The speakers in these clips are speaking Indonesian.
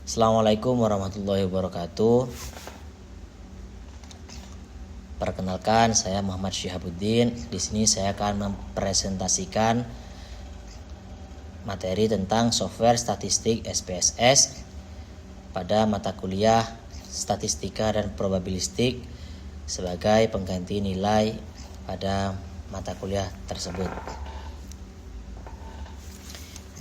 Assalamualaikum warahmatullahi wabarakatuh. Perkenalkan, saya Muhammad Syihabuddin. Di sini saya akan mempresentasikan materi tentang software statistik SPSS pada mata kuliah statistika dan probabilistik sebagai pengganti nilai pada mata kuliah tersebut.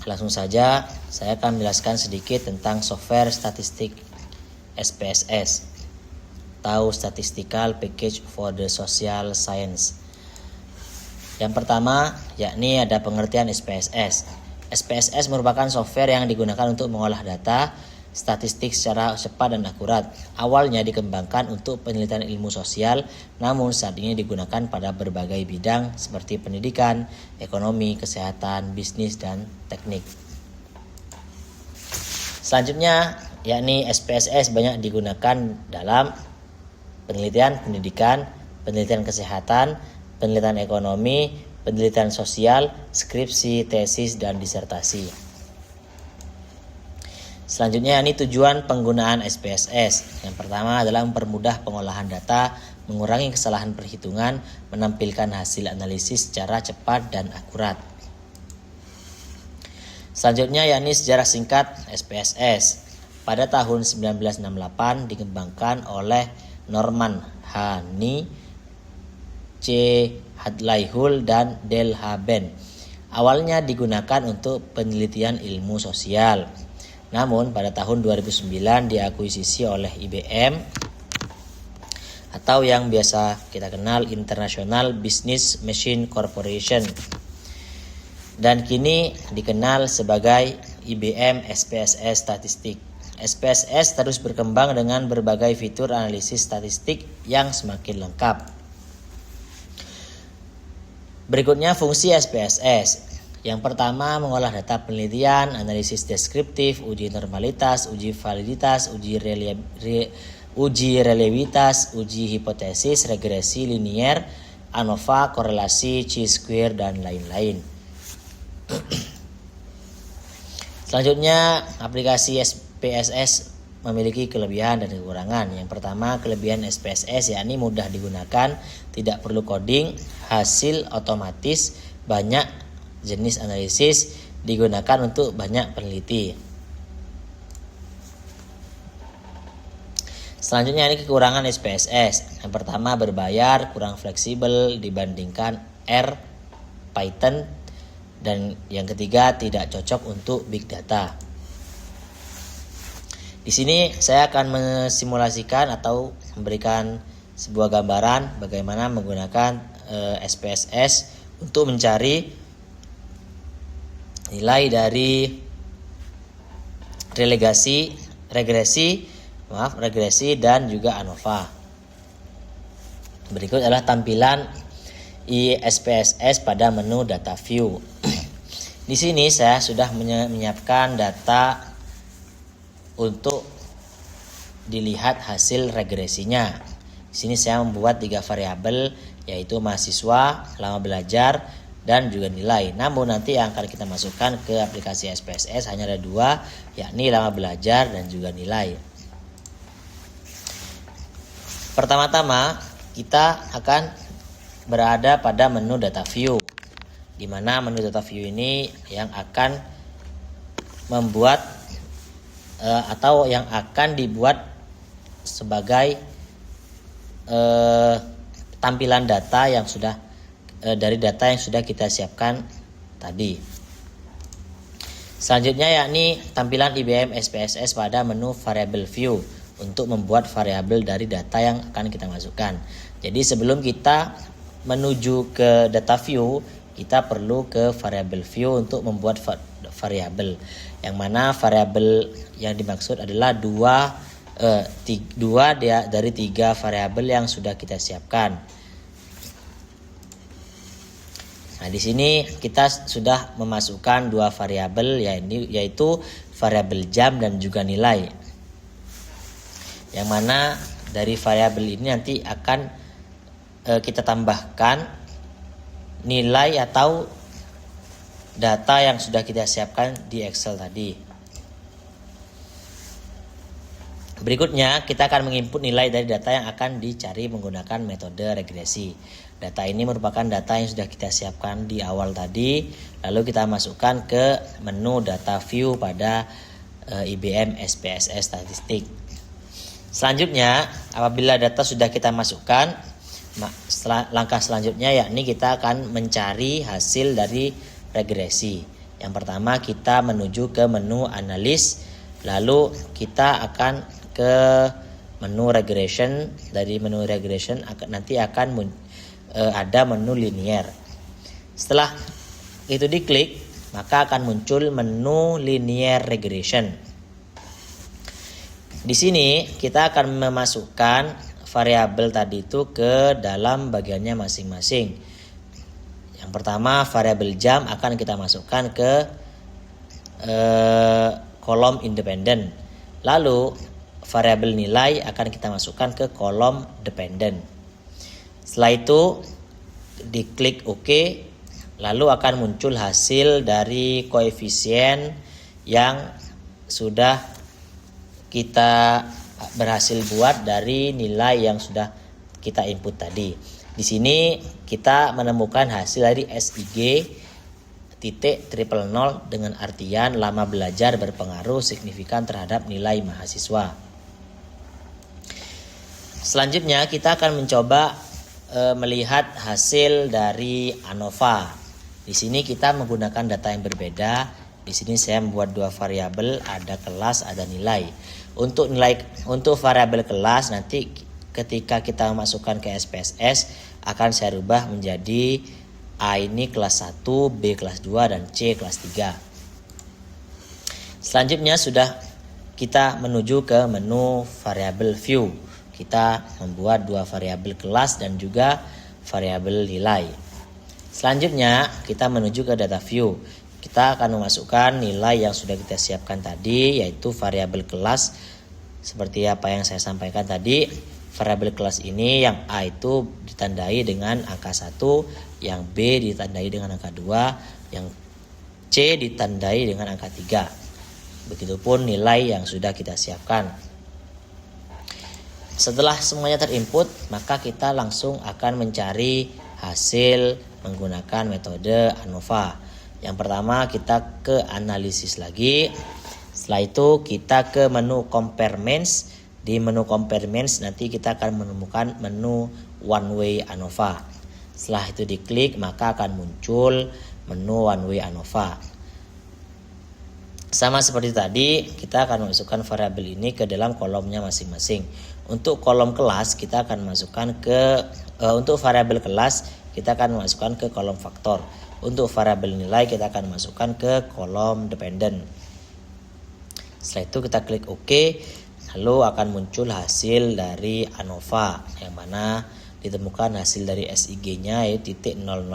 Langsung saja, saya akan menjelaskan sedikit tentang software statistik SPSS atau Statistical Package for the Social Science. Yang pertama, yakni ada pengertian SPSS. SPSS merupakan software yang digunakan untuk mengolah data statistik secara cepat dan akurat. Awalnya dikembangkan untuk penelitian ilmu sosial, namun saat ini digunakan pada berbagai bidang seperti pendidikan, ekonomi, kesehatan, bisnis, dan teknik. Selanjutnya, yakni SPSS banyak digunakan dalam penelitian pendidikan, penelitian kesehatan, penelitian ekonomi, penelitian sosial, skripsi, tesis, dan disertasi. Selanjutnya, ini tujuan penggunaan SPSS. Yang pertama adalah mempermudah pengolahan data, mengurangi kesalahan perhitungan, menampilkan hasil analisis secara cepat dan akurat. Selanjutnya, yakni sejarah singkat SPSS. Pada tahun 1968 dikembangkan oleh Norman Hani, C. Hadlaihul, dan Del Haben. Awalnya digunakan untuk penelitian ilmu sosial. Namun pada tahun 2009 diakuisisi oleh IBM atau yang biasa kita kenal International Business Machine Corporation, dan kini dikenal sebagai IBM SPSS Statistik. SPSS terus berkembang dengan berbagai fitur analisis statistik yang semakin lengkap. Berikutnya fungsi SPSS. Yang pertama, mengolah data penelitian, analisis deskriptif, uji normalitas, uji validitas, uji reliabilitas, uji hipotesis, regresi linier, ANOVA, korelasi, chi-square, dan lain-lain. Selanjutnya, aplikasi SPSS memiliki kelebihan dan kekurangan. Yang pertama, kelebihan SPSS yakni mudah digunakan, tidak perlu coding, hasil otomatis, banyak jenis analisis, digunakan untuk banyak peneliti. Selanjutnya, ini kekurangan SPSS. Yang pertama, berbayar, kurang fleksibel dibandingkan R, Python, dan yang ketiga, tidak cocok untuk big data. Di sini saya akan mensimulasikan atau memberikan sebuah gambaran bagaimana menggunakan SPSS untuk mencari nilai dari regresi dan juga ANOVA. Berikut adalah tampilan SPSS pada menu data view. Di sini saya sudah menyiapkan data untuk dilihat hasil regresinya. Di sini saya membuat 3 variabel, yaitu mahasiswa, lama belajar, dan juga nilai. Namun nanti yang akan kita masukkan ke aplikasi SPSS hanya ada 2, yakni lama belajar dan juga nilai. Pertama-tama kita akan berada pada menu data view, di mana menu data view ini yang akan membuat atau yang akan dibuat sebagai tampilan data yang sudah dari data yang sudah kita siapkan tadi. Selanjutnya yakni tampilan IBM SPSS pada menu variable view untuk membuat variabel dari data yang akan kita masukkan. Jadi sebelum kita menuju ke data view, kita perlu ke variable view untuk membuat variabel. Yang mana variabel yang dimaksud adalah dua dari 3 variabel yang sudah kita siapkan. Nah, di sini kita sudah memasukkan 2 variabel, yaitu variabel jam dan juga nilai. Yang mana dari variabel ini nanti akan kita tambahkan nilai atau data yang sudah kita siapkan di Excel tadi. Berikutnya, kita akan menginput nilai dari data yang akan dicari menggunakan metode regresi. Data ini merupakan data yang sudah kita siapkan di awal tadi, lalu kita masukkan ke menu data view pada IBM SPSS Statistik. Selanjutnya, apabila data sudah kita masukkan, langkah selanjutnya yakni kita akan mencari hasil dari regresi. Yang pertama, kita menuju ke menu analis, lalu kita akan ke menu regression. Dari menu regression nanti akan ada menu linear. Setelah itu diklik, maka akan muncul menu linear regression. Di sini kita akan memasukkan variabel tadi itu ke dalam bagiannya masing-masing. Yang pertama, variabel jam akan kita masukkan ke kolom independen. Lalu variabel nilai akan kita masukkan ke kolom dependen. Setelah itu diklik OK, lalu akan muncul hasil dari koefisien yang sudah kita berhasil buat dari nilai yang sudah kita input tadi. Di sini kita menemukan hasil dari SIG titik 000 dengan artian lama belajar berpengaruh signifikan terhadap nilai mahasiswa. Selanjutnya kita akan mencoba melihat hasil dari ANOVA. Di sini kita menggunakan data yang berbeda. Di sini saya membuat dua variabel, ada kelas, ada nilai. Untuk variabel kelas nanti ketika kita masukkan ke SPSS akan saya rubah menjadi A ini kelas 1, B kelas 2 dan C kelas 3. Selanjutnya sudah kita menuju ke menu variabel view. Kita membuat dua variabel kelas dan juga variabel nilai. Selanjutnya kita menuju ke data view. Kita akan memasukkan nilai yang sudah kita siapkan tadi, yaitu variabel kelas seperti apa yang saya sampaikan tadi. Variabel kelas ini yang A itu ditandai dengan angka 1, yang B ditandai dengan angka 2, yang C ditandai dengan angka 3. Begitupun nilai yang sudah kita siapkan. Setelah semuanya terinput, maka kita langsung akan mencari hasil menggunakan metode ANOVA. Yang pertama kita ke analisis lagi. Setelah itu kita ke menu comparements. Di menu comparements nanti kita akan menemukan menu one way ANOVA. Setelah itu diklik maka akan muncul menu one way ANOVA. Sama seperti tadi, kita akan masukkan variabel ini ke dalam kolomnya masing-masing. Untuk kolom kelas kita akan masukkan untuk variabel kelas kita akan masukkan ke kolom faktor. Untuk variabel nilai kita akan masukkan ke kolom dependen. Setelah itu kita klik OK, lalu akan muncul hasil dari ANOVA yang mana ditemukan hasil dari SIG-nya yaitu titik 000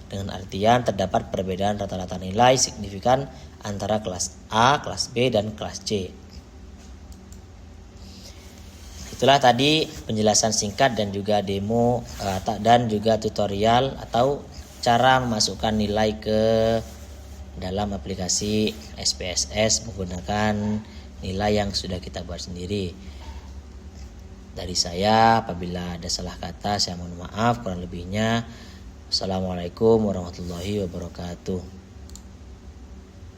dengan artian terdapat perbedaan rata-rata nilai signifikan antara kelas A, kelas B dan kelas C. Itulah tadi penjelasan singkat dan juga demo dan juga tutorial atau cara memasukkan nilai ke dalam aplikasi SPSS menggunakan nilai yang sudah kita buat sendiri. Dari saya, apabila ada salah kata saya mohon maaf, kurang lebihnya. Assalamualaikum warahmatullahi wabarakatuh.